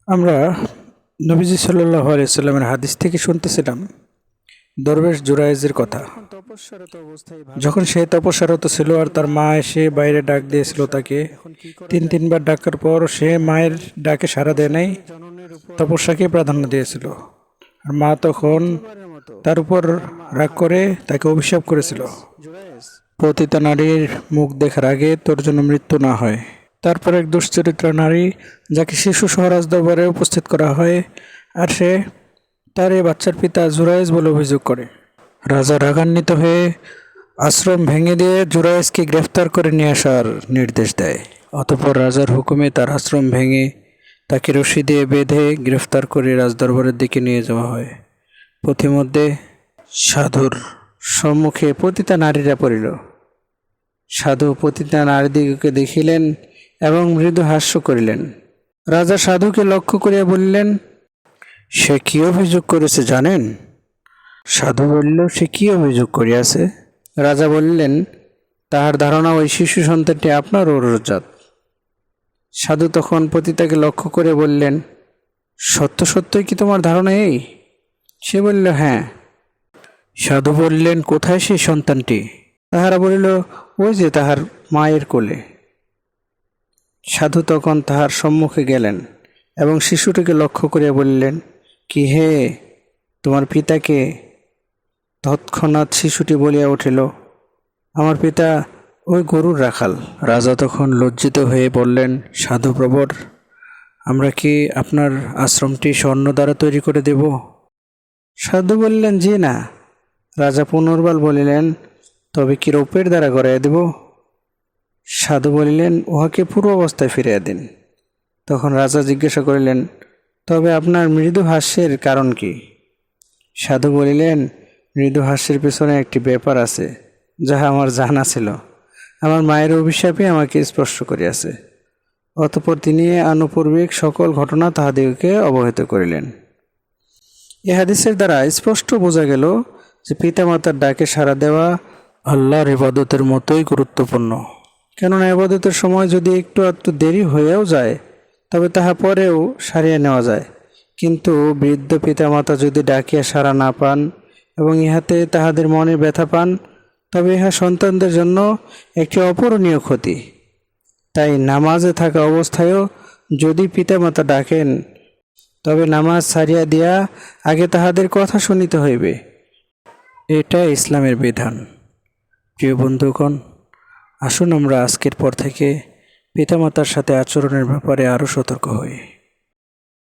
আমরা নবীজি সাল্লাল্লাহু আলাইহি সাল্লামের হাদিস থেকে শুনতেছিলাম দরবেশ জুরায়েজের কথা। যখন সে তপস্যারত ছিল আর তার মা এসে বাইরে ডাক দিয়েছিল তাকে, তিনবার ডাকার পর সে মায়ের ডাকে সাড়া দেয় নাই, তপস্যাকে প্রাধান্য দিয়েছিল। আর মা তখন তার উপর রাগ করে তাকে অভিশাপ করেছিল, পতিতা নারীর মুখ দেখার আগে তোর জন্য মৃত্যু না হয়। তারপর এক দুশ্চরিত্রা নারী, যাকে শিশু সহরাজ দরবারে উপস্থিত করা হয়, আর সে তার এই বাচ্চার পিতা জুরায়েজ বলে অভিযোগ করে। রাজা রাগান্বিত হয়ে আশ্রম ভেঙে দিয়ে জুরায়েজকে গ্রেফতার করে নিয়ে আসার নির্দেশ দেয়। অতঃপর রাজার হুকুমে তার আশ্রম ভেঙে তাকে রশি দিয়ে বেঁধে গ্রেফতার করে রাজদরবারের দিকে নিয়ে যাওয়া হয়। পথিমধ্যে সাধুর সম্মুখে পতিতা নারীরা পড়িল। সাধু পতিতা নারীদিগকে দেখিলেন এবং মৃদু হাস্য করিলেন। রাজা সাধুকে লক্ষ্য করিয়া বলিলেন, সে কি অভিযোগ করেছে জানেন? সাধু বলিল, সে কি অভিযোগ করিয়াছে? রাজা বললেন, তাহার ধারণা ওই শিশু সন্তানটি আপনার ঔরজাত। সাধু তখন পতিতাকে লক্ষ্য করে বললেন, সত্য সত্যই কি তোমার ধারণা এই? সে বলল, হ্যাঁ। সাধু বললেন, কোথায় সেই সন্তানটি? তাহারা বলিল, ওই যে তাহার মায়ের কোলে। সাধু তখন তাহার সম্মুখে গেলেন এবং শিশুটিকে লক্ষ্য করিয়া বলিলেন, কি হে, তোমার পিতাকে? তৎক্ষণাৎ শিশুটি বলিয়া উঠিল, আমার পিতা ওই গরুর রাখাল। রাজা তখন লজ্জিত হয়ে বললেন, সাধু প্রবর, আমরা কি আপনার আশ্রমটি স্বর্ণ দ্বারা তৈরি করে দেব? সাধু বললেন, জি না। রাজা পুনর্বার বলিলেন, তবে কি রৌপ্যের দ্বারা গড়াইয়া দেব? সাধু বলিলেন, উহাকে পূর্বাবস্থায় ফিরিয়ে দিন। তখন রাজা জিজ্ঞাসা করিলেন, তবে আপনার মৃদু হাস্যের কারণ কি? সাধু বলিলেন, মৃদু হাস্যের পেছনে একটি ব্যাপার আছে, যাহা আমার জানা ছিল। আমার মায়ের অভিশাপে আমাকে স্পর্শ করিয়াছে। অতঃপর তিনি আনুপূর্বিক সকল ঘটনা তাহাদিগকে অবহিত করিলেন। এ হাদিসের দ্বারা স্পষ্ট বোঝা গেল যে পিতামাতার ডাকে সাড়া দেওয়া আল্লাহর ইবাদতের মতোই গুরুত্বপূর্ণ। কেননা ইবাদতের সময় যদি একটু দেরি হয়েও যায়, তবে তাহা পরেও সারিয়ে নেওয়া যায়। কিন্তু বৃদ্ধ পিতামাতা যদি ডাকিয়া সাড়া না পান এবং ইহাতে তাহাদের মনে ব্যথা পান, তবে ইহা সন্তানদের জন্য একটি অপূরণীয় ক্ষতি। তাই নামাজে থাকা অবস্থায়ও যদি পিতামাতা ডাকেন, তবে নামাজ ছাড়িয়া দিয়া আগে তাহাদের কথা শুনিতে হইবে। এটা ইসলামের বিধান। প্রিয় বন্ধুগণ, আসুন আমরা আজকের পর থেকে পিতামাতার সাথে আচরণের ব্যাপারে আরও সতর্ক হই।